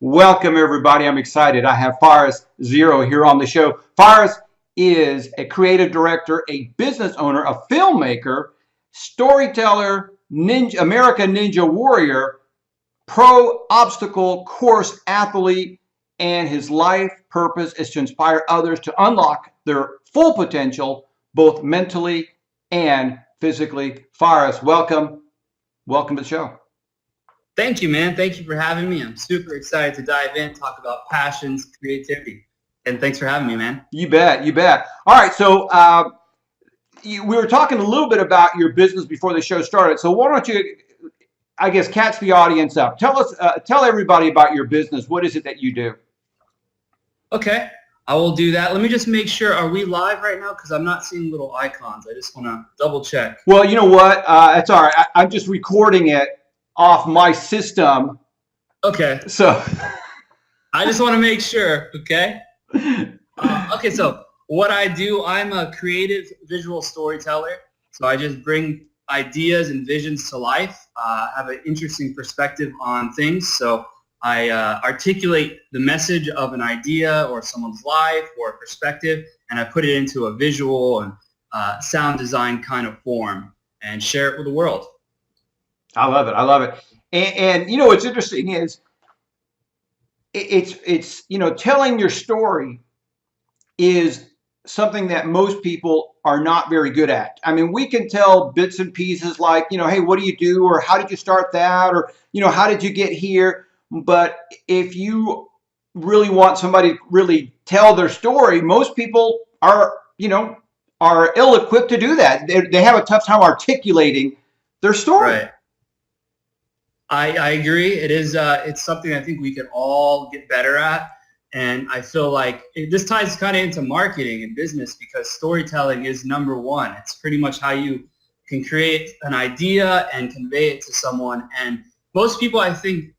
Welcome, everybody. I'm excited. I have Faris Xero here on the show. Faris is a creative director, a business owner, a filmmaker, storyteller, American Ninja Warrior, pro obstacle course athlete, and his life purpose is to inspire others to unlock their full potential, both mentally and physically. Faris, welcome. Welcome to the show. Thank you, man. Thank you for having me. I'm super excited to dive in, talk about passions, creativity. And thanks for having me, man. You bet. You bet. All right. So we were talking a little bit about your business before the show started. So why don't you, I guess, catch the audience up. Tell everybody about your business. What is it that you do? Okay. I will do that. Let me just make sure. Are we live right now? Because I'm not seeing little icons. I just want to double check. Well, you know what? It's all right. I'm just recording it off my system. Okay. So I just want to make sure. Okay. Okay. So what I do, I'm a creative visual storyteller. So I just bring ideas and visions to life. Have an interesting perspective on things. So I articulate the message of an idea or someone's life or perspective, and I put it into a visual and sound design kind of form and share it with the world. I love it. I love it. And you know what's interesting is it's telling your story is something that most people are not very good at. I mean, we can tell bits and pieces like, hey, what do you do? Or how did you start that? Or, how did you get here? But if you really want somebody to really tell their story, most people are ill-equipped to do that. They have a tough time articulating their story. Right. I agree. It is. It's something I think we can all get better at. And I feel like this ties kind of into marketing and business because storytelling is number one. It's pretty much how you can create an idea and convey it to someone. And most people, I think,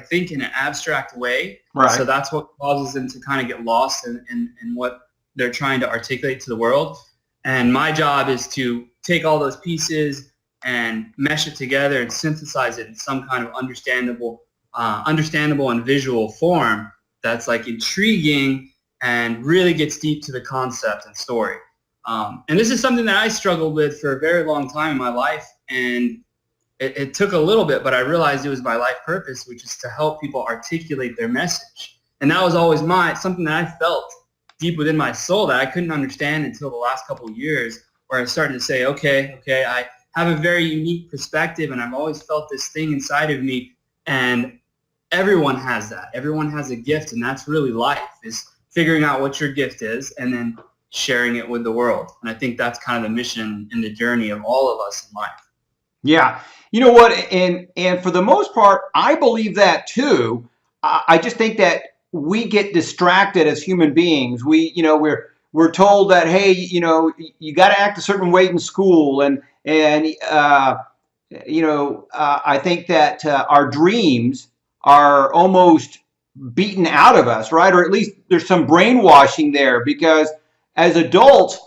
think in an abstract way. Right. So that's what causes them to kind of get lost in what they're trying to articulate to the world. And my job is to take all those pieces and mesh it together and synthesize it in some kind of understandable and visual form that's like intriguing and really gets deep to the concept and story. And this is something that I struggled with for a very long time in my life, and it took a little bit, but I realized it was my life purpose, which is to help people articulate their message. And that was always something that I felt deep within my soul that I couldn't understand until the last couple of years, where I started to say, okay, I have a very unique perspective, and I've always felt this thing inside of me, and everyone has that. Everyone has a gift, and that's really life, is figuring out what your gift is and then sharing it with the world. And I think that's kind of the mission and the journey of all of us in life. Yeah. You know what? And for the most part, I believe that too. I just think that we get distracted as human beings. We're told that, hey, you got to act a certain way in school, and I think that our dreams are almost beaten out of us, right? Or at least there's some brainwashing there, because as adults,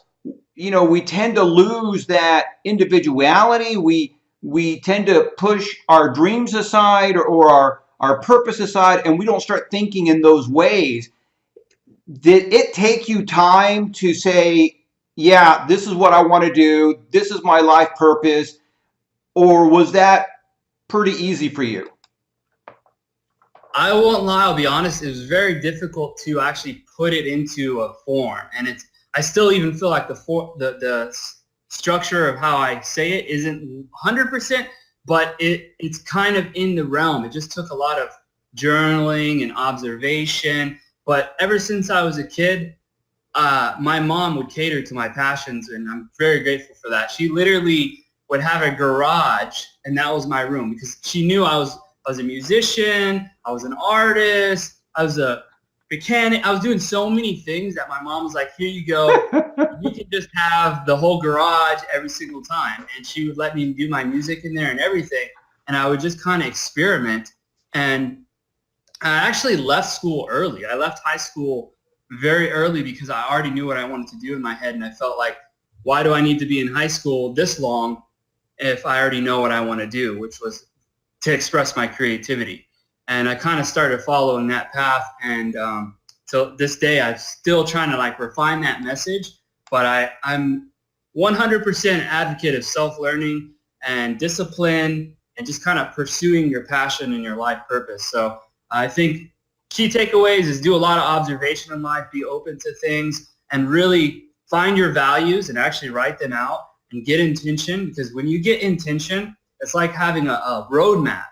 we tend to lose that individuality. We tend to push our dreams aside or our purpose aside, and we don't start thinking in those ways. Did it take you time to say, yeah, this is what I want to do, this is my life purpose, or was that pretty easy for you? I won't lie, I'll be honest, it was very difficult to actually put it into a form. And I still even feel like the structure of how I say it isn't 100%, but it's kind of in the realm. It just took a lot of journaling and observation. But ever since I was a kid, my mom would cater to my passions, and I'm very grateful for that. She literally would have a garage, and that was my room, because she knew I was a musician, I was an artist, I was a mechanic. I was doing so many things that my mom was like, here you go. You can just have the whole garage every single time. And she would let me do my music in there and everything. And I would just kind of experiment. And I actually left school early. I left high school very early because I already knew what I wanted to do in my head. And I felt like, why do I need to be in high school this long if I already know what I want to do, which was to express my creativity. And I kind of started following that path. And till this day, I'm still trying to like refine that message. But I'm 100% advocate of self-learning and discipline and just kind of pursuing your passion and your life purpose. So I think key takeaways is do a lot of observation in life, be open to things, and really find your values and actually write them out and get intention, because when you get intention, it's like having a roadmap.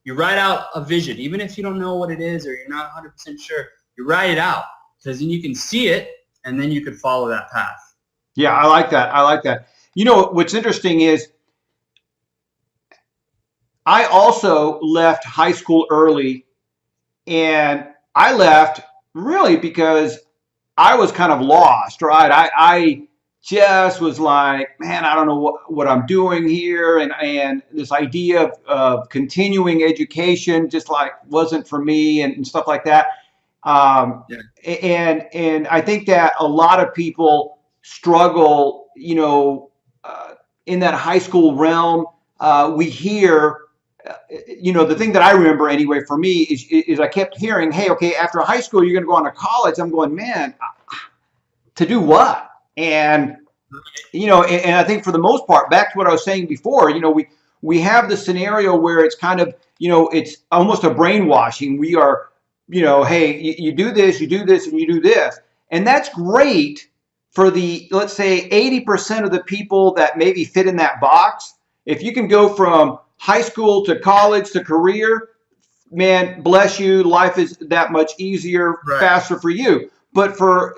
You write out a vision, even if you don't know what it is or you're not 100% sure, you write it out because then you can see it and then you could follow that path. Yeah, I like that. I like that. You know, what's interesting is I also left high school early, and I left really because I was kind of lost, right? I just was like, man, I don't know what I'm doing here. And this idea of continuing education just like wasn't for me and stuff like that. Yeah. And I think that a lot of people struggle, in that high school realm. We hear, the thing that I remember anyway for me is I kept hearing, hey, okay, after high school, you're going to go on to college. I'm going, man, to do what? And, and I think for the most part, back to what I was saying before, we have the scenario where it's kind of, it's almost a brainwashing. We are, hey, you do this, and you do this. And that's great for the, let's say, 80% of the people that maybe fit in that box. If you can go from high school to college to career, man, bless you. Life is that much easier, Right. faster for you. But for,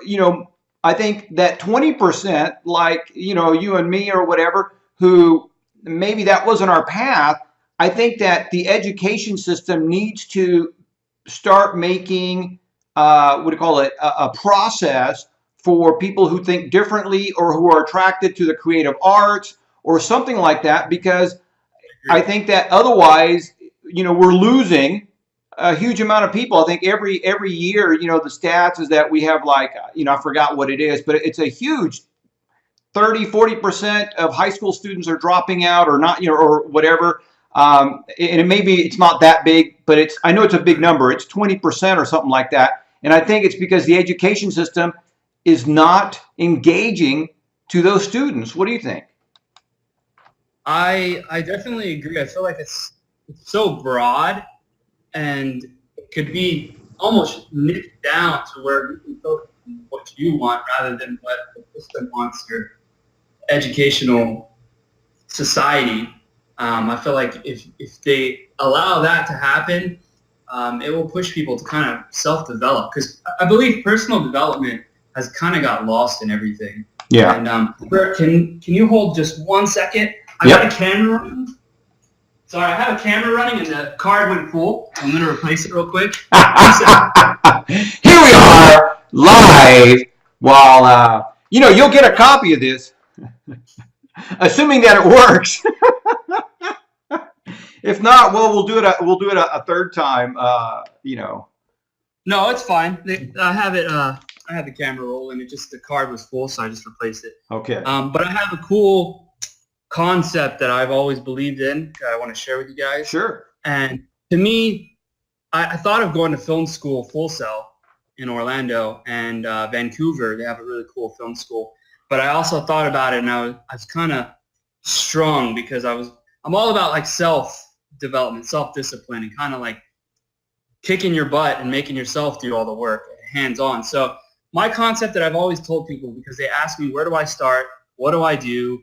I think that 20%, like, you and me or whatever, who maybe that wasn't our path, I think that the education system needs to start making, what do you call it, a process for people who think differently or who are attracted to the creative arts or something like that, because I think that otherwise, we're losing a huge amount of people. I think every year, the stats is that we have like, I forgot what it is, but it's a huge 30-40% of high school students are dropping out or not, or whatever. And it's not that big, but I know it's a big number. It's 20% or something like that. And I think it's because the education system is not engaging to those students. What do you think? I definitely agree. I feel like it's so broad and it could be almost nipped down to where you can focus on what you want rather than what the system wants, your educational society. I feel like if they allow that to happen, it will push people to kind of self-develop, because I believe personal development has kind of got lost in everything. Yeah. And Bert, can you hold just 1 second? I Yep. got a camera running. Sorry, I have a camera running and the card went full. I'm going to replace it real quick. Here we are live while, you'll get a copy of this, assuming that it works. If not, well, we'll do it a third time, No, it's fine. I have it. I had the camera rolling. The card was full, so I just replaced it. Okay. But I have a cool concept that I've always believed in that I want to share with you guys. Sure. And to me, I thought of going to film school, Full Sail, in Orlando and Vancouver. They have a really cool film school. But I also thought about it, and I was kind of strung because I'm all about like self-development, self-discipline, and kind of like kicking your butt and making yourself do all the work, hands-on. So my concept that I've always told people, because they ask me, where do I start? What do I do?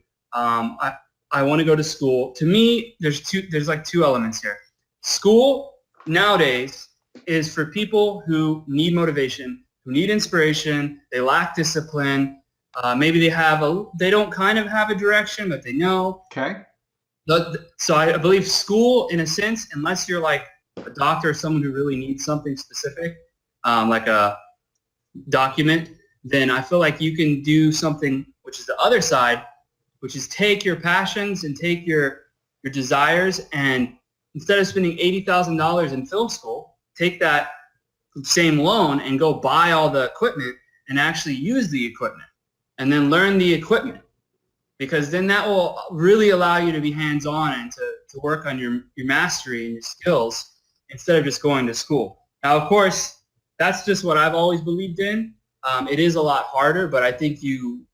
I want to go to school. To me, there's like two elements here. School nowadays is for people who need motivation, who need inspiration. They lack discipline. Maybe they don't kind of have a direction, but they know. Okay. So I believe school, in a sense, unless you're like a doctor or someone who really needs something specific, like a document, then I feel like you can do something which is the other side, which is take your passions and take your desires, and instead of spending $80,000 in film school, take that same loan and go buy all the equipment and actually use the equipment and then learn the equipment, because then that will really allow you to be hands-on and to work on your mastery and your skills instead of just going to school. Now, of course, that's just what I've always believed in. It is a lot harder, but I think you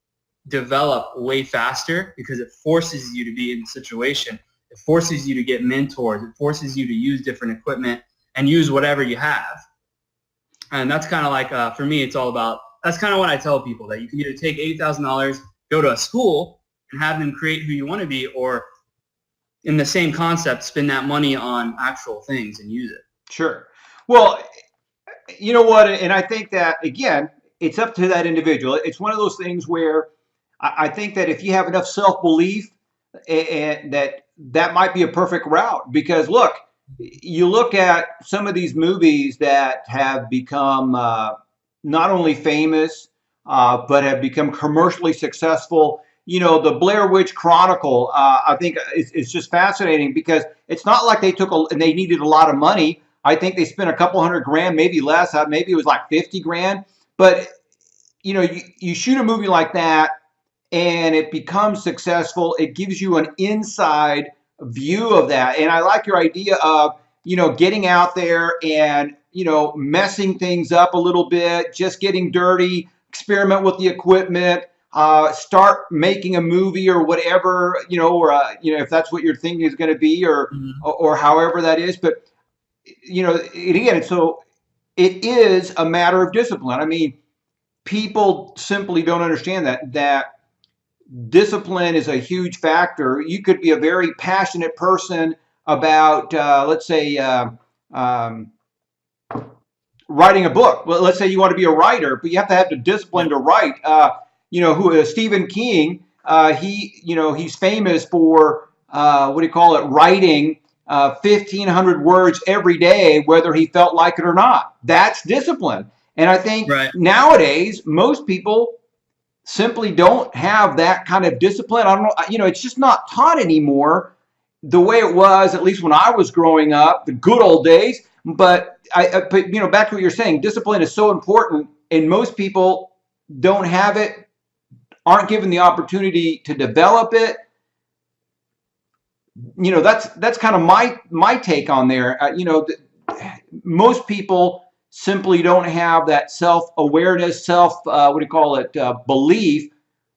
develop way faster because it forces you to be in the situation. It forces you to get mentors. It forces you to use different equipment and use whatever you have. And that's kind of like, for me, it's all about, that's kind of what I tell people, that you can either take $80,000, go to a school and have them create who you want to be, or in the same concept, spend that money on actual things and use it. Sure. Well, you know what? And I think that, again, it's up to that individual. It's one of those things where I think that if you have enough self-belief, and that might be a perfect route. Because look, you look at some of these movies that have become not only famous, but have become commercially successful. You know, the Blair Witch Chronicle, I think it's just fascinating because it's not like they they needed a lot of money. I think they spent a couple $100,000, maybe less. Maybe it was like 50 grand. But, you know, you shoot a movie like that and it becomes successful. It gives you an inside view of that. And I like your idea of, you know, getting out there and, you know, messing things up a little bit, just getting dirty, experiment with the equipment, start making a movie or whatever, you know, or, you know, if that's what your thing is going to be, or however that is. But, you know, again, so it is a matter of discipline. I mean, people simply don't understand that discipline is a huge factor. You could be a very passionate person about, let's say, writing a book. Well, let's say you want to be a writer, but you have to have the discipline to write. You know, Stephen King, he's famous for, writing 1,500 words every day, whether he felt like it or not. That's discipline. And I think nowadays, most people simply don't have that kind of discipline. I don't know, you know, it's just not taught anymore the way it was, at least when I was growing up, the good old days. But you know, back to what you're saying, discipline is so important, and most people don't have it, aren't given the opportunity to develop it. You know, that's kind of my take on there. You know, most people simply don't have that self-awareness, belief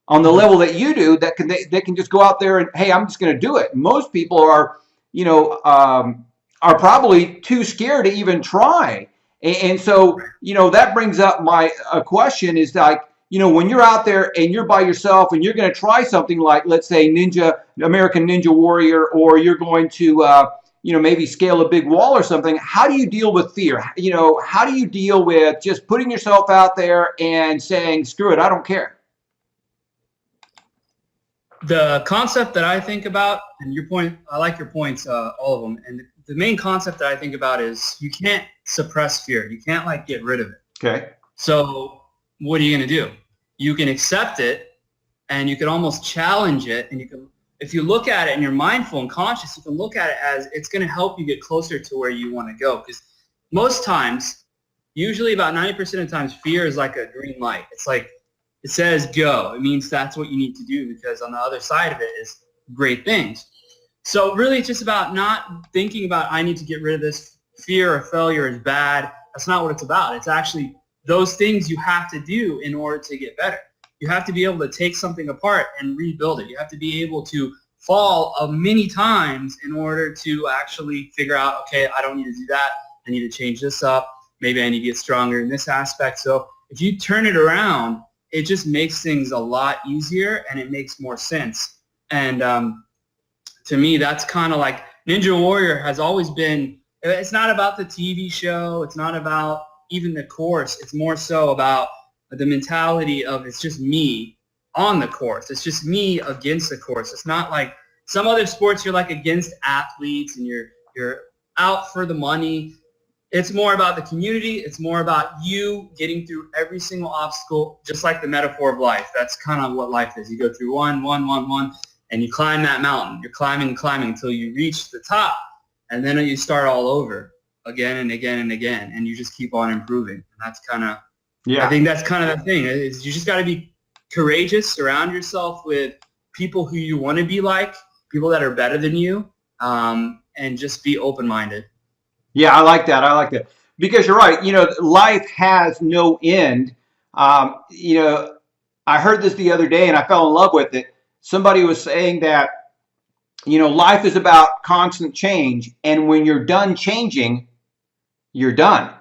on the level that you do, that they can just go out there and, hey, I'm just going to do it. Most people are, you know, are probably too scared to even try. And so, you know, that brings up my question is like, you know, when you're out there and you're by yourself and you're going to try something like, let's say, American Ninja Warrior, or you're going to, you know, maybe scale a big wall or something, how do you deal with fear? You know, how do you deal with just putting yourself out there and saying, screw it, I don't care? The concept that I think about, and your point, I like your points, all of them. And the main concept that I think about is you can't suppress fear. You can't like get rid of it. Okay. So what are you going to do? You can accept it, and you can almost challenge it. And you can, if you look at it and you're mindful and conscious, you can look at it as it's going to help you get closer to where you want to go. Because most times, usually about 90% of the times, fear is like a green light. It's like, it says go. It means that's what you need to do, because on the other side of it is great things. So really it's just about not thinking about, I need to get rid of this. Fear or failure is bad. That's not what it's about. It's actually those things you have to do in order to get better. You have to be able to take something apart and rebuild it. You have to be able to fall many times in order to actually figure out, okay, I don't need to do that. I need to change this up. Maybe I need to get stronger in this aspect. So if you turn it around, it just makes things a lot easier and it makes more sense. And to me, that's kind of like Ninja Warrior has always been, it's not about the TV show. It's not about even the course. It's more so about the mentality of it's just me on the course. It's just me against the course. It's not like some other sports you're like against athletes and you're out for the money. It's more about the community. It's more about you getting through every single obstacle, just like the metaphor of life. That's kind of what life is. You go through one, and you climb that mountain. You're climbing until you reach the top, and then you start all over again and again and again, and you just keep on improving. And that's kind of, I think that's kind of the thing. Is you just got to be courageous, surround yourself with people who you want to be like, people that are better than you, and just be open-minded. Yeah, I like that. I like that because you're right. Life has no end. I heard this the other day and I fell in love with it. Somebody was saying that life is about constant change, and when you're done changing, you're done.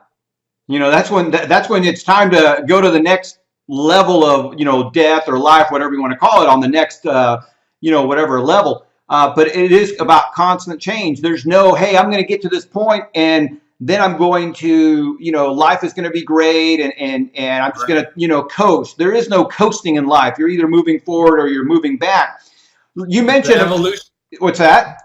That's when it's time to go to the next level of death or life, whatever you want to call it, on the next whatever level. But it is about constant change. There's no, hey, I'm going to get to this point and then I'm going to, life is going to be great, and I'm just going to coast. There is no coasting in life. You're either moving forward or you're moving back. You The mentioned evolution. what's that?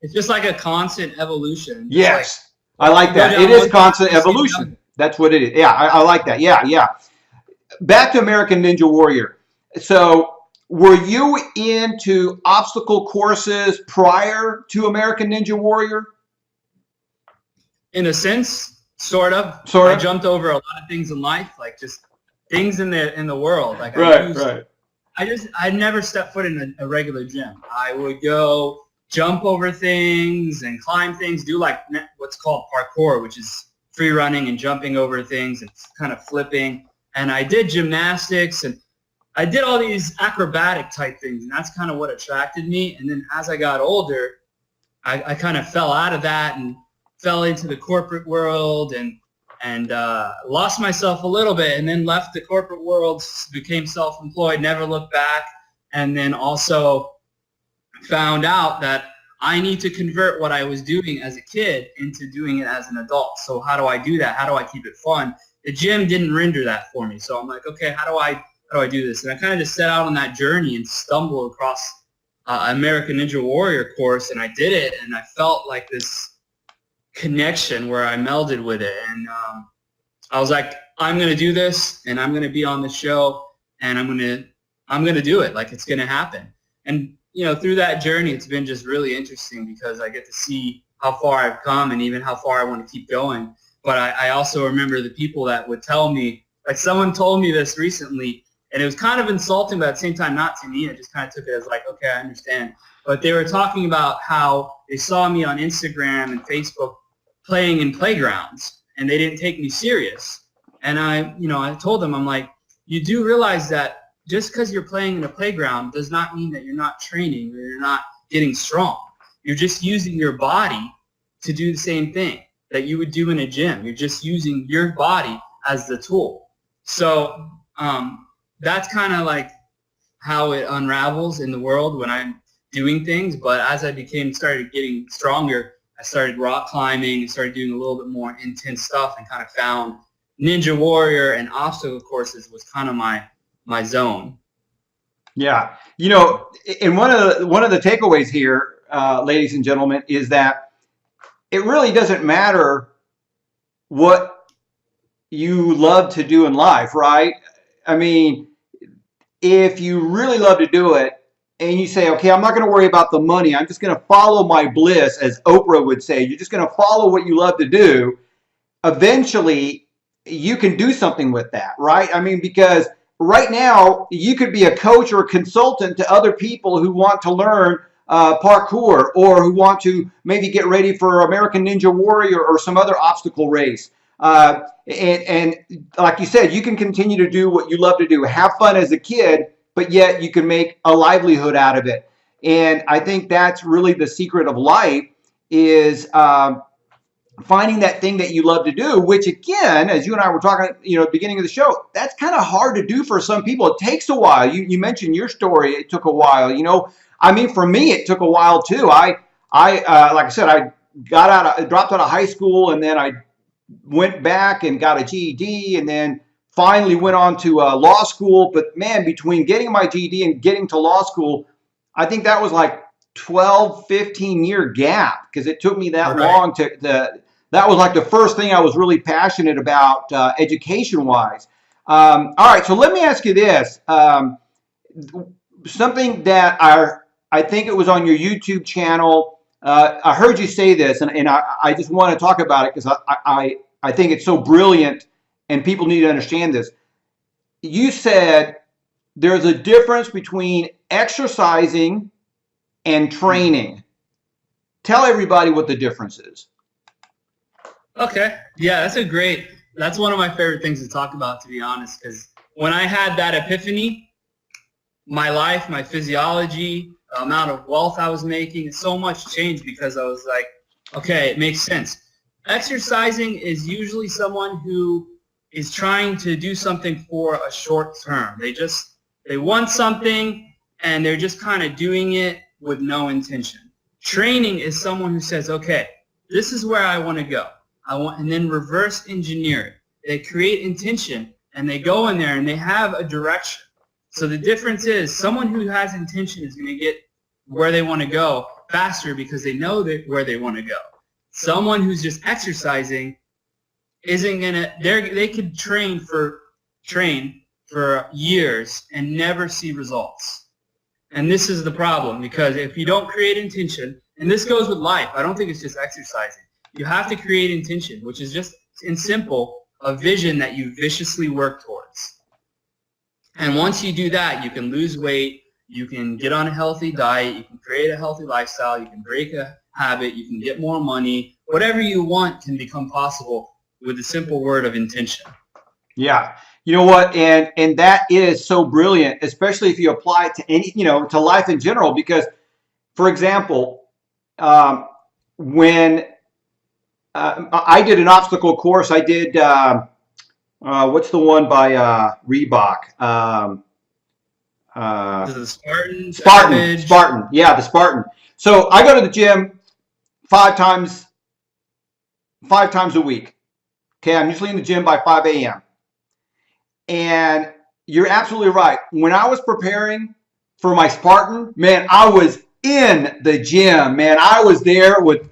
It's just like a constant evolution. Just like Yes, I like you go that. It down is one path, constant you see another. evolution. That's what it is. Yeah, I like that. Yeah, yeah. Back to American Ninja Warrior. So, were you into obstacle courses prior to American Ninja Warrior? In a sense, sort of. Sort I of. jumped over a lot of things in life, like just things in the world. Like Right, right. I never stepped foot in a regular gym. I would go jump over things and climb things, do like what's called parkour, which is free running and jumping over things and kind of flipping. And I did gymnastics and I did all these acrobatic type things, and that's kind of what attracted me. And then as I got older, I kind of fell out of that and fell into the corporate world and lost myself a little bit, and then left the corporate world, became self-employed, never looked back, and then also found out that I need to convert what I was doing as a kid into doing it as an adult. So how do I do that? How do I keep it fun? The gym didn't render that for me. So I'm like, okay, how do I do this? And I kind of just set out on that journey and stumbled across American Ninja Warrior course, and I did it, and I felt like this connection where I melded with it, and I was like, I'm gonna do this, and I'm gonna be on the show, and I'm gonna do it. Like, it's gonna happen. And through that journey, it's been just really interesting because I get to see how far I've come and even how far I want to keep going. But I also remember the people that would tell me, like someone told me this recently, and it was kind of insulting, but at the same time not to me. I just kind of took it as like, okay, I understand. But they were talking about how they saw me on Instagram and Facebook playing in playgrounds, and they didn't take me serious. And I told them, I'm like, you do realize that just because you're playing in a playground does not mean that you're not training or you're not getting strong. You're just using your body to do the same thing that you would do in a gym. You're just using your body as the tool. So that's kind of like how it unravels in the world when I'm doing things. But as I started getting stronger, I started rock climbing, started doing a little bit more intense stuff, and kind of found Ninja Warrior and obstacle courses was kind of my zone. Yeah, and one of the takeaways here, ladies and gentlemen, is that it really doesn't matter what you love to do in life, right? I mean, if you really love to do it and you say, okay, I'm not going to worry about the money, I'm just going to follow my bliss, as Oprah would say, you're just going to follow what you love to do, eventually you can do something with that, right? I mean, because right now you could be a coach or a consultant to other people who want to learn parkour, or who want to maybe get ready for American Ninja Warrior or some other obstacle race. And like you said, you can continue to do what you love to do, have fun as a kid, but yet you can make a livelihood out of it. And I think that's really the secret of life, is finding that thing that you love to do, which again, as you and I were talking, at the beginning of the show, that's kind of hard to do for some people. It takes a while. You mentioned your story. It took a while, I mean, for me, it took a while too. I like I said, I dropped out of high school, and then I went back and got a GED, and then finally went on to law school. But man, between getting my GED and getting to law school, I think that was like 12, 15-year gap, because it took me that long that was like the first thing I was really passionate about education-wise. All right, so let me ask you this. Something that I think it was on your YouTube channel. I heard you say this, and I just want to talk about it because I think it's so brilliant, and people need to understand this. You said there's a difference between exercising and training. Tell everybody what the difference is. Okay. Yeah, that's one of my favorite things to talk about, to be honest, because when I had that epiphany, my life, my physiology, the amount of wealth I was making, so much changed because I was like, okay, it makes sense. Exercising is usually someone who is trying to do something for a short term. They want something and they're just kind of doing it with no intention. Training is someone who says, okay, this is where I want to go. And then reverse engineer it. They create intention and they go in there and they have a direction. So the difference is someone who has intention is going to get where they want to go faster because they know where they want to go. Someone who's just exercising isn't going to, they could train for years and never see results. And this is the problem, because if you don't create intention, and this goes with life, I don't think it's just exercising. You have to create intention, which is just, in simple, a vision that you viciously work towards. And once you do that, you can lose weight, you can get on a healthy diet, you can create a healthy lifestyle, you can break a habit, you can get more money. Whatever you want can become possible with the simple word of intention. Yeah. You know what? And that is so brilliant, especially if you apply it to any, to life in general, because, for example, when I did an obstacle course, I did, what's the one by Reebok? The Spartan. Yeah, the Spartan. So I go to the gym five times a week. Okay, I'm usually in the gym by 5 a.m. And you're absolutely right. When I was preparing for my Spartan, man, I was in the gym, man. I was there with,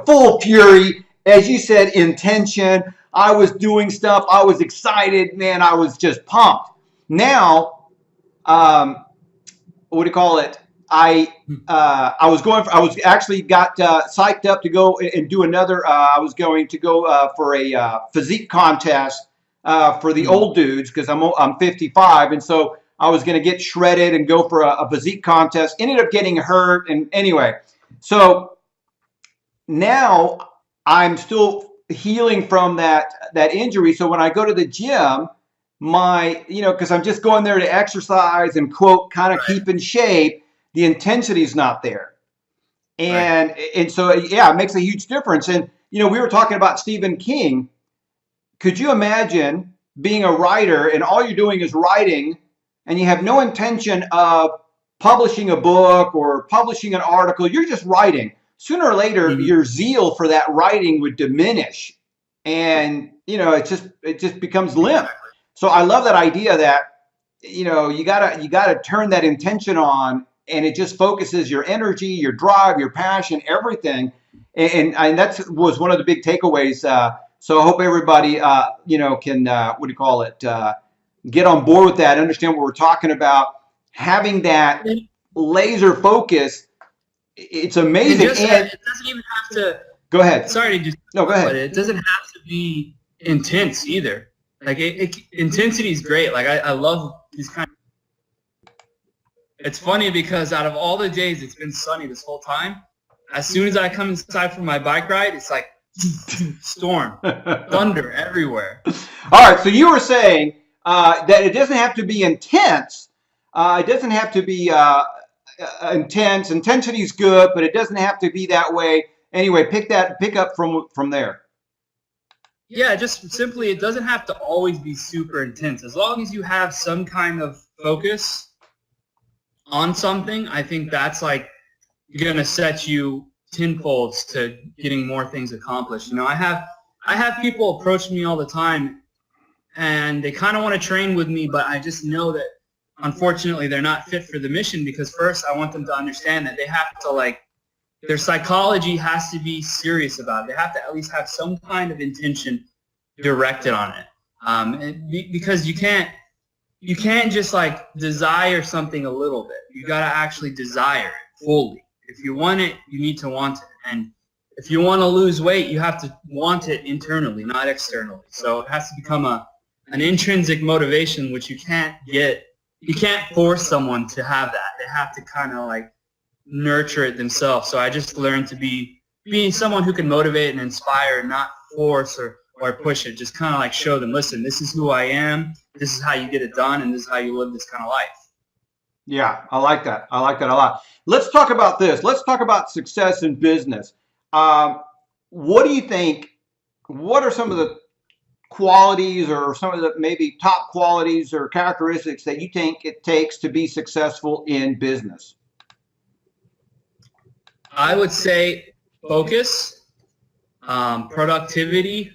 full fury. As you said, intention. I was doing stuff. I was excited, man. I was just pumped. Now, what do you call it? I was actually got psyched up to go and do another. I was going to go for a physique contest for the old dudes, because I'm 55, and so I was going to get shredded and go for a physique contest. Ended up getting hurt, and anyway, so now I'm still healing from that injury. So when I go to the gym, because I'm just going there to exercise and, quote, kind of keep in shape, the intensity is not there. And so, yeah, it makes a huge difference. And, we were talking about Stephen King. Could you imagine being a writer and all you're doing is writing, and you have no intention of publishing a book or publishing an article? You're just writing. Sooner or later, your zeal for that writing would diminish, and it just becomes limp. So I love that idea that you gotta turn that intention on, and it just focuses your energy, your drive, your passion, everything. And that was one of the big takeaways. So I hope everybody can get on board with that, understand what we're talking about, having that laser focus. It's amazing. It doesn't even have to. Go ahead. Sorry to just. No, go ahead. But it doesn't have to be intense either. Like intensity is great. Like I love these kind of. It's funny because out of all the days it's been sunny this whole time, as soon as I come inside from my bike ride, it's like storm, thunder everywhere. All right. So you were saying that it doesn't have to be intense. It doesn't have to be intense. Intensity is good, but it doesn't have to be that way. Anyway, pick up from there. Yeah, just simply, it doesn't have to always be super intense. As long as you have some kind of focus on something, I think that's like going to set you tenfolds to getting more things accomplished. I have people approach me all the time, and they kind of want to train with me, but I just know that unfortunately they're not fit for the mission, because first I want them to understand that they have to their psychology has to be serious about it. They have to at least have some kind of intention directed on it. Because you can't just desire something a little bit. You got to actually desire it fully. If you want it, you need to want it. And if you want to lose weight, you have to want it internally, not externally. So it has to become an intrinsic motivation, which you can't force someone to have that. They have to kind of nurture it themselves. So I just learned to be being someone who can motivate and inspire, not force or push it. Just kind of like show them, listen, this is who I am. This is how you get it done, and this is how you live this kind of life. Yeah, I like that. I like that a lot. Let's talk about this. Let's talk about success in business. What do you think? What are some of the qualities or some of the maybe top qualities or characteristics that you think it takes to be successful in business? I would say focus, productivity,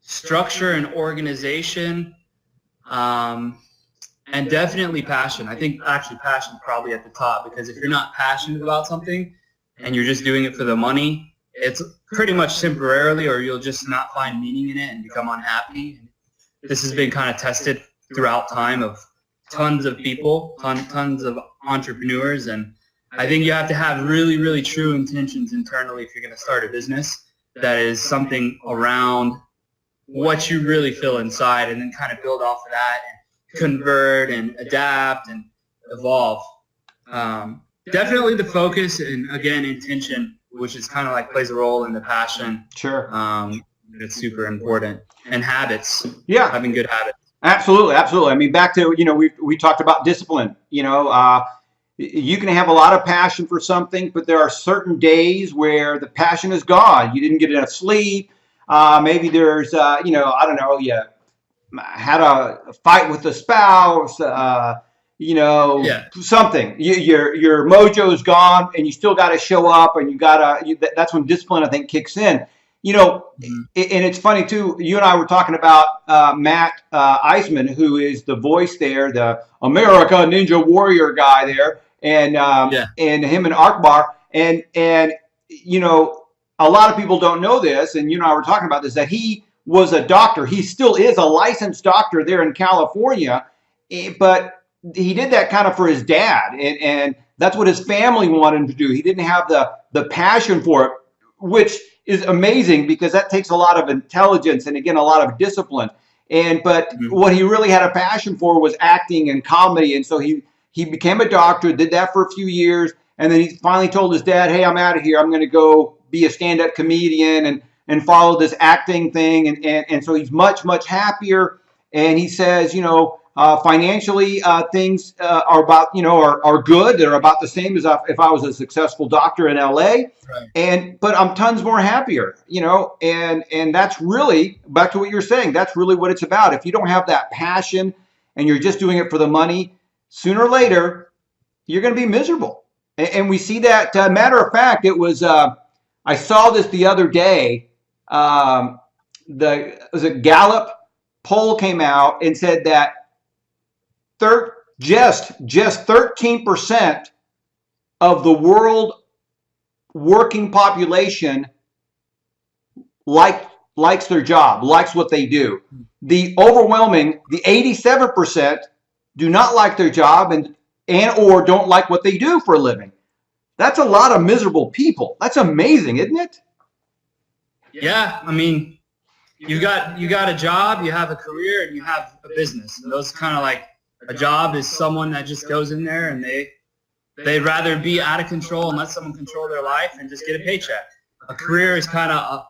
structure and organization, and definitely passion. I think actually passion is probably at the top, because if you're not passionate about something and you're just doing it for the money, it's pretty much temporarily, or you'll just not find meaning in it and become unhappy. This has been kind of tested throughout time of tons of people, tons of entrepreneurs, and I think you have to have really, really true intentions internally if you're going to start a business that is something around what you really feel inside, and then kind of build off of that and convert and adapt and evolve. Definitely the focus and, again, intention, which is kind of like plays a role in the passion. Sure. It's super important. And habits. Yeah. Having good habits. Absolutely. Absolutely. I mean, back to, we talked about discipline. You can have a lot of passion for something, but there are certain days where the passion is gone. You didn't get enough sleep. Maybe there's, I don't know, you had a fight with the spouse, something. Your mojo's gone, and you still got to show up, and that's when discipline, I think, kicks in. And it's funny too. You and I were talking about Matt Eisman, who is the voice there, the America Ninja Warrior guy there, and him and Akbar, and a lot of people don't know this, and you and I were talking about this, that he was a doctor. He still is a licensed doctor there in California, but he did that kind of for his dad, and that's what his family wanted him to do. He didn't have the passion for it, which is amazing, because that takes a lot of intelligence and, again, a lot of discipline. But what he really had a passion for was acting and comedy, and so he became a doctor, did that for a few years, and then he finally told his dad, hey, I'm out of here. I'm going to go be a stand-up comedian and follow this acting thing, and so he's much, much happier. And he says, financially, things are about, are good. They're about the same as if I was a successful doctor in LA. Right. But I'm tons more happier, and that's really, back to what you're saying, that's really what it's about. If you don't have that passion and you're just doing it for the money, sooner or later, you're going to be miserable. And we see that, matter of fact, it was, I saw this the other day. Was it Gallup poll came out and said that just 13% of the world working population likes their job, likes what they do. The 87% do not like their job and or don't like what they do for a living. That's a lot of miserable people. That's amazing, isn't it? Yeah, I mean, you got a job, you have a career, and you have a business. And those kind of like, a job is someone that just goes in there and they'd rather be out of control and let someone control their life and just get a paycheck. A career is kind of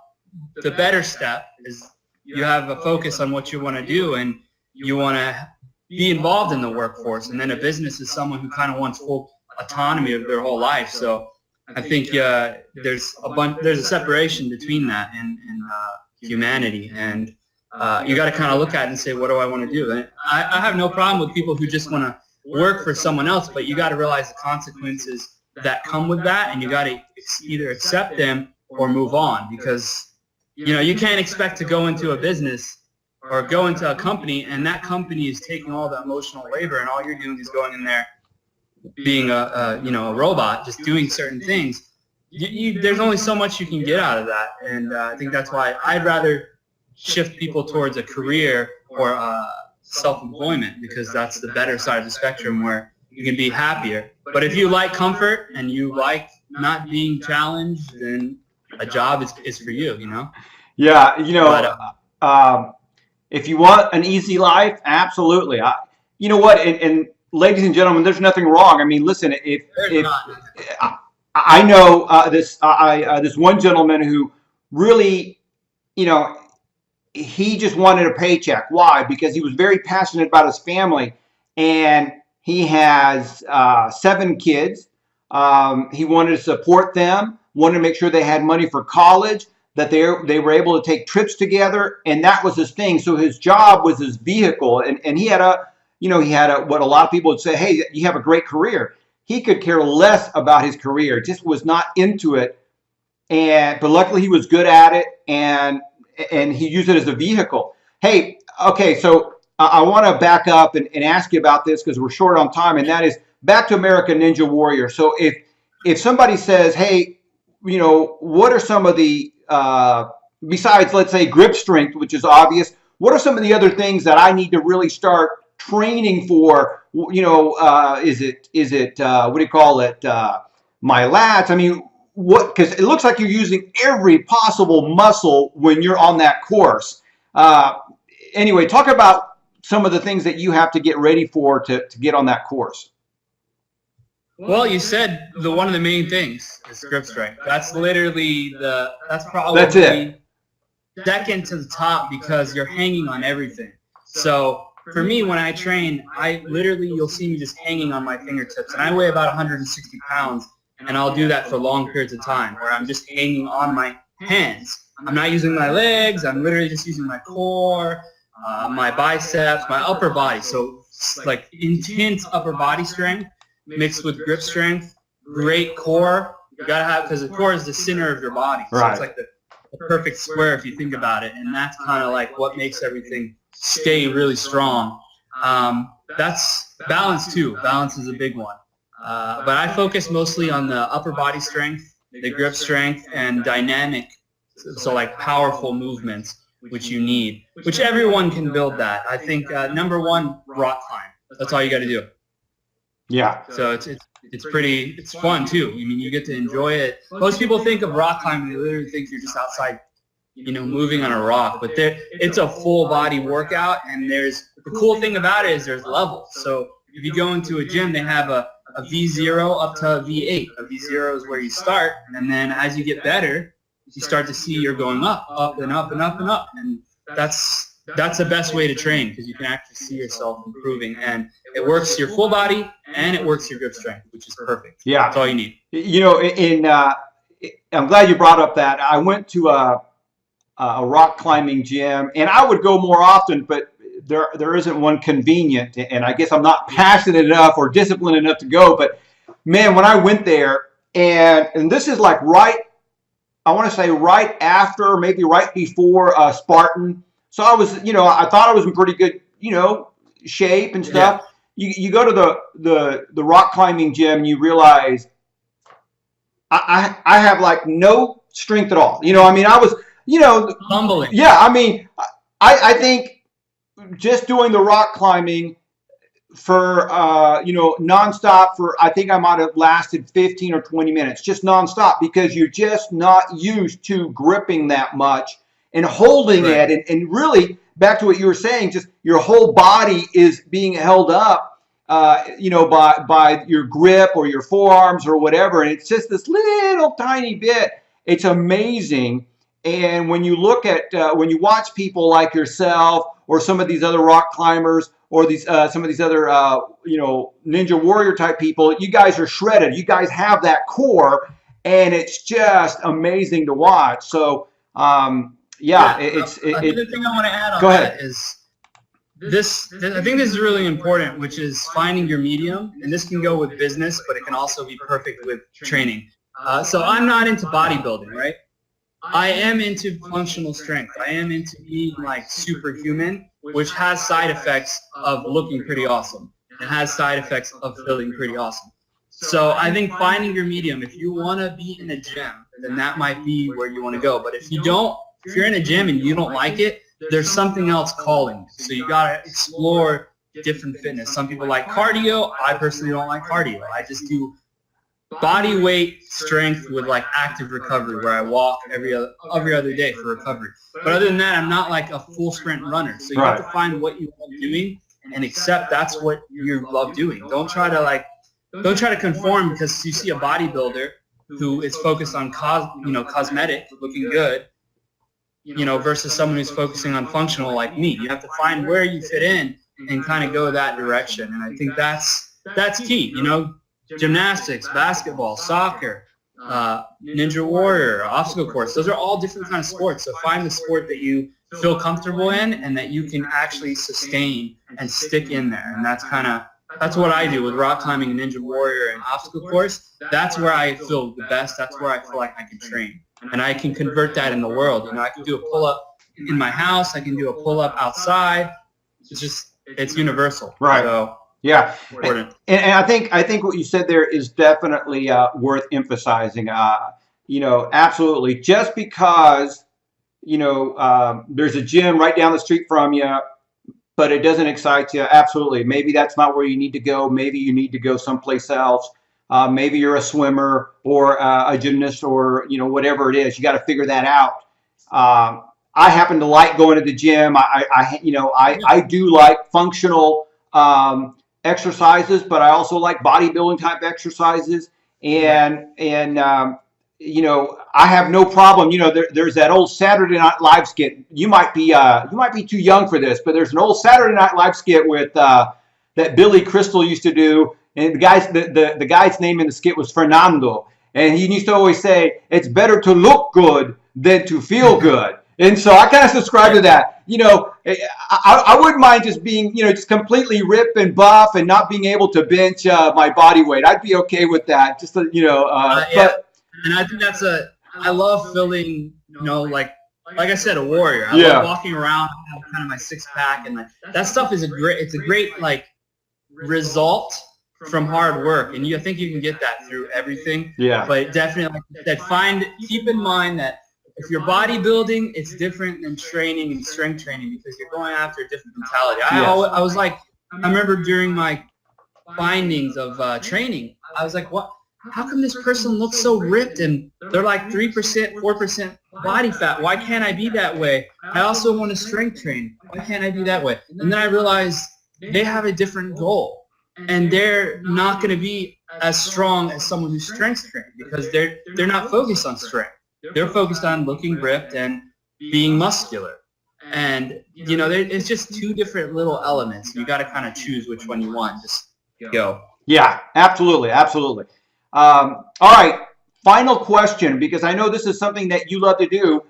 the better step, is you have a focus on what you want to do and you want to be involved in the workforce. And then a business is someone who kind of wants full autonomy of their whole life. So I think there's a separation between that and humanity, and you got to kind of look at it and say, what do I want to do? And I have no problem with people who just want to work for someone else, but you got to realize the consequences that come with that, and you got to either accept them or move on, because you can't expect to go into a business or go into a company and that company is taking all the emotional labor and all you're doing is going in there being a robot, just doing certain things. There's only so much you can get out of that, and I think that's why I'd rather shift people towards a career or self-employment, because that's the better side of the spectrum where you can be happier. But if you like comfort and you like not being challenged, then a job is for you, Yeah, if you want an easy life, absolutely. You know what? And ladies and gentlemen, there's nothing wrong. I mean, listen, I know this one gentleman who really, you know, he just wanted a paycheck. Why? Because he was very passionate about his family, and he has 7 kids. He wanted to support them, wanted to make sure they had money for college, that they were able to take trips together, and that was his thing. So his job was his vehicle, and he had what a lot of people would say, hey, you have a great career. He could care less about his career, just was not into it, but luckily he was good at it, and he used it as a vehicle. Hey, okay, so I want to back up and ask you about this because we're short on time, and that is back to American Ninja Warrior. So if somebody says, hey, what are some of the besides, let's say, grip strength, which is obvious, what are some of the other things that I need to really start training for? Is it what do you call it? My lats. I mean, what? Because it looks like you're using every possible muscle when you're on that course. Anyway, talk about some of the things that you have to get ready for to get on that course. Well, you said one of the main things is grip strength. That's literally that's probably it. Second to the top because you're hanging on everything. So for me, when I train, you'll see me just hanging on my fingertips, and I weigh about 160 pounds, and I'll do that for long periods of time where I'm just hanging on my hands. I'm not using my legs. I'm literally just using my core, my biceps, my upper body. So like intense upper body strength mixed with grip strength, great core. You gotta have, because the core is the center of your body. So right. It's like the perfect square if you think about it, and that's kind of like what makes everything stay really strong. That's balance too. Balance is a big one. But I focus mostly on the upper body strength, the grip strength, and dynamic, so like powerful movements, which you need, which everyone can build that. I think number one, rock climb. That's all you got to do. Yeah. So it's fun too. I mean, you get to enjoy it. Most people think of rock climbing, they literally think you're just outside, moving on a rock, but it's a full body workout, and the cool thing about it is there's levels. So if you go into a gym, they have a V0 up to a V8. A V0 is where you start, and then as you get better, you start to see you're going up and up and up and up, and that's the best way to train because you can actually see yourself improving, and it works your full body and it works your grip strength, which is perfect. Yeah, that's all you need. I'm glad you brought up that. I went to a rock climbing gym, and I would go more often, but there isn't one convenient, and I guess I'm not passionate enough or disciplined enough to go. But man, when I went there, and this is like I want to say right after, maybe right before Spartan. So I was, I thought I was in pretty good, shape and stuff. Yeah. You go to the rock climbing gym, and you realize I have like no strength at all. I was, humbling. Yeah, I think just doing the rock climbing for nonstop for, I think I might have lasted 15 or 20 minutes, just nonstop, because you're just not used to gripping that much and holding right. it, and really back to what you were saying, just your whole body is being held up by your grip or your forearms or whatever, and it's just this little tiny bit. It's amazing. And when you look at when you watch people like yourself or some of these other rock climbers or these some of these other Ninja Warrior type people, you guys are shredded. You guys have that core, and it's just amazing to watch. So it's the thing I want to add on that is this. I think this is really important, which is finding your medium, and this can go with business, but it can also be perfect with training. So I'm not into bodybuilding, right? I am into functional strength. I am into being like superhuman, which has side effects of looking pretty awesome. It has side effects of feeling pretty awesome. So I think finding your medium, if you want to be in a gym, then that might be where you want to go. But if you're in a gym and you don't like it, there's something else calling. So you got to explore different fitness. Some people like cardio. I personally don't like cardio. I just do body weight strength with like active recovery, where I walk every other day for recovery. But other than that, I'm not like a full sprint runner. So you have to find what you love doing and accept that's what you love doing. Don't try to conform because you see a bodybuilder who is focused on cosmetic, looking good, versus someone who's focusing on functional like me. You have to find where you fit in and kind of go that direction. And I think that's key. Gymnastics, basketball, soccer, Ninja Warrior, obstacle course. Those are all different kind of sports. So find the sport that you feel comfortable in and that you can actually sustain and stick in there. And that's what I do with rock climbing, Ninja Warrior, and obstacle course. That's where I feel the best. That's where I feel like I can train. And I can convert that in the world. I can do a pull-up in my house. I can do a pull-up outside. It's universal. Right. So, yeah. Important. And I think what you said there is definitely worth emphasizing. Absolutely. Just because, there's a gym right down the street from you, but it doesn't excite you. Absolutely. Maybe that's not where you need to go. Maybe you need to go someplace else. Maybe you're a swimmer or a gymnast or, whatever it is. You got to figure that out. I happen to like going to the gym. I do like functional exercises, but I also like bodybuilding type exercises. And I have no problem. There's that old Saturday Night Live skit. You might be too young for this, but there's an old Saturday Night Live skit with that Billy Crystal used to do. And the guy's name in the skit was Fernando. And he used to always say, it's better to look good than to feel good. And so I kind of subscribe to that. I wouldn't mind just being, just completely rip and buff and not being able to bench my body weight. I'd be okay with that. Just, yeah. But. And I think I love feeling, like I said, a warrior. I love walking around, I have kind of my six pack, and that stuff is a great result from hard work. And I think you can get that through everything. Yeah. But definitely, like you said, keep in mind that if you're bodybuilding, it's different than training and strength training because you're going after a different mentality. I was like, I remember during my findings of training, I was like, what? How come this person looks so ripped and they're like 3%, 4% body fat? Why can't I be that way? I also want to strength train. Why can't I be that way? And then I realized they have a different goal. And they're not going to be as strong as someone who's strength trained because they're not focused on strength. They're focused on looking ripped and being muscular. And, it's just two different little elements. You got to kind of choose which one you want. Just go. Yeah, absolutely. Absolutely. All right. Final question, because I know this is something that you love to do.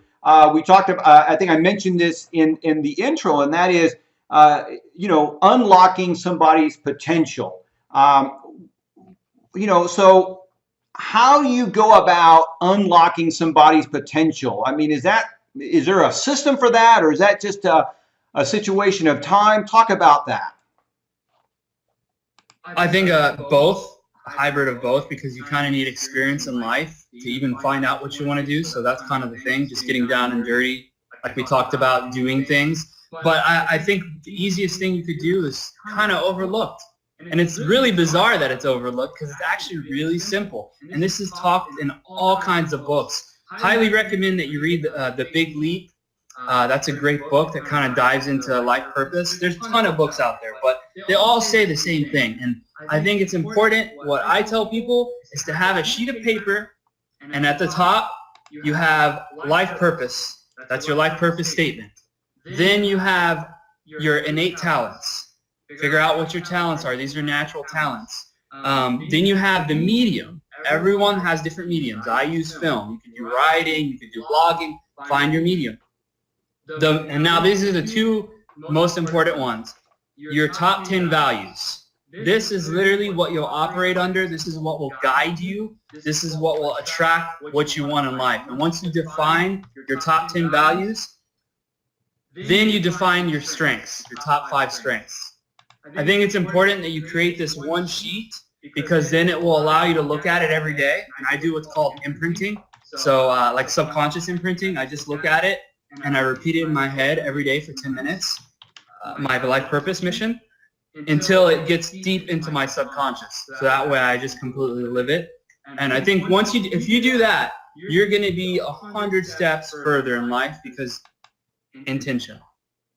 We talked about, I think I mentioned this in the intro, and that is, unlocking somebody's potential. So how do you go about unlocking somebody's potential? I mean, is there a system for that, or is that just a situation of time? Talk about that. I think both. Hybrid of both, because you kind of need experience in life to even find out what you want to do. So that's kind of the thing, just getting down and dirty, like we talked about, doing things. But I think the easiest thing you could do is kind of overlooked. And it's really bizarre that it's overlooked because it's actually really simple. And this is talked in all kinds of books. Highly recommend that you read The Big Leap. That's a great book that kind of dives into life purpose. There's a ton of books out there, but they all say the same thing. And I think it's important, what I tell people is to have a sheet of paper, and at the top you have life purpose. That's your life purpose statement. Then you have your innate talents. Figure out what your talents are. These are natural talents. Then you have the medium. Everyone has different mediums. I use film. You can do writing. You can do blogging. Find your medium. And now these are the two most important ones. Your top 10 values. This is literally what you'll operate under. This is what will guide you. This is what will attract what you want in life. And once you define your top 10 values, then you define your strengths, your top 5 strengths. I think it's important that you create this one sheet because then it will allow you to look at it every day. And I do what's called imprinting. So like subconscious imprinting, I just look at it and I repeat it in my head every day for 10 minutes, my life purpose mission, until it gets deep into my subconscious. So that way I just completely live it. And I think if you do that, you're going to be 100 steps further in life because intentional.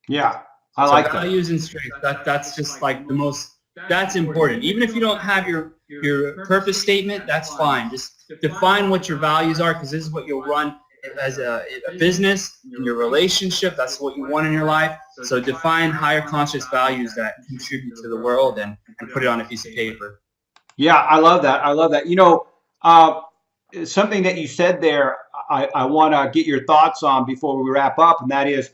Yeah, I like that. Values and strengths, that's just like that's important. Even if you don't have your your purpose statement, that's fine. Just define what your values are, because this is what you'll run as a business, in your relationship. That's what you want in your life. So define higher conscious values that contribute to the world, and put it on a piece of paper. Yeah, I love that. I love that. Something that you said there, I want to get your thoughts on before we wrap up, and that is,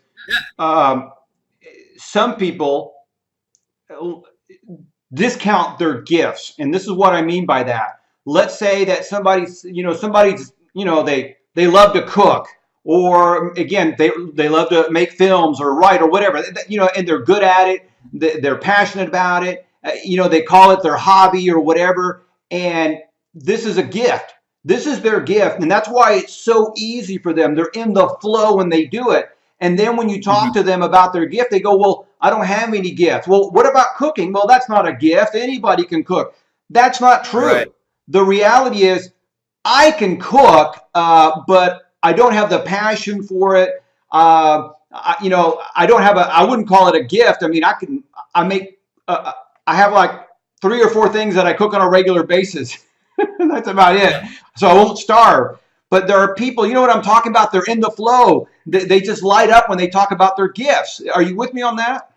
some people discount their gifts, and this is what I mean by that. Let's say that somebody's they love to cook, or again they love to make films or write or whatever, and they're good at it. They're passionate about it. They call it their hobby or whatever, and this is a gift. This is their gift, and that's why it's so easy for them. They're in the flow when they do it. And then when you talk to them about their gift, they go, well, I don't have any gifts. Well, what about cooking? Well, that's not a gift. Anybody can cook. That's not true. Right. The reality is, I can cook, but I don't have the passion for it. I wouldn't call it a gift. I mean, I have like 3 or 4 things that I cook on a regular basis. That's about it. So I won't starve. But there are people, you know what I'm talking about? They're in the flow. They just light up when they talk about their gifts. Are you with me on that?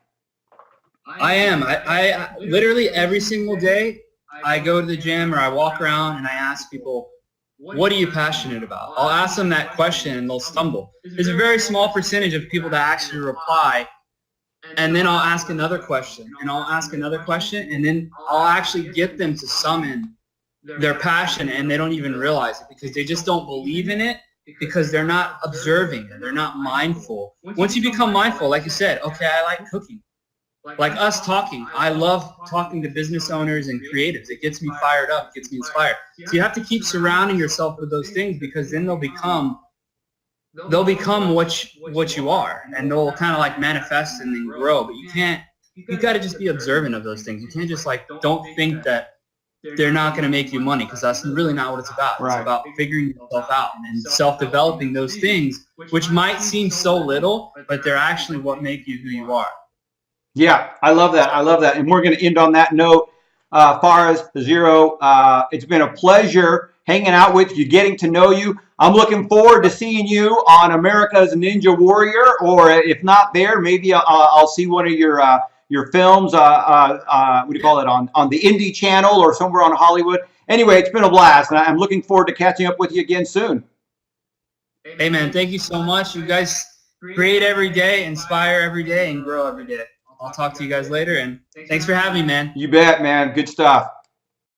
I am. I literally every single day, I go to the gym or I walk around and I ask people, what are you passionate about? I'll ask them that question and they'll stumble. There's a very small percentage of people that actually reply, and then I'll ask another question, and I'll ask another question, and then I'll actually get them to summon their passion, and they don't even realize it because they just don't believe in it, because they're not observing it. They're not mindful. Once you become mindful, like you said, okay, I like cooking. Like us talking, I love talking to business owners and creatives. It gets me fired up, it gets me inspired. So you have to keep surrounding yourself with those things, because then they'll become what you are, and they'll kind of like manifest and then grow. But you got to just be observant of those things. You can't just don't think that they're not going to make you money, because that's really not what it's about. Right. It's about figuring yourself out and self-developing those things, which might seem so little, but they're actually what make you who you are. Yeah, I love that. I love that. And we're going to end on that note. Faris Xero, it's been a pleasure hanging out with you, getting to know you. I'm looking forward to seeing you on America's Ninja Warrior, or if not there, maybe I'll see one of your films, what do you call it, on the Indie Channel or somewhere on Hollywood. Anyway, it's been a blast, and I'm looking forward to catching up with you again soon. Hey, man, thank you so much. You guys create every day, inspire every day, and grow every day. I'll talk to you guys later, and thanks for having me, man. You bet, man. Good stuff.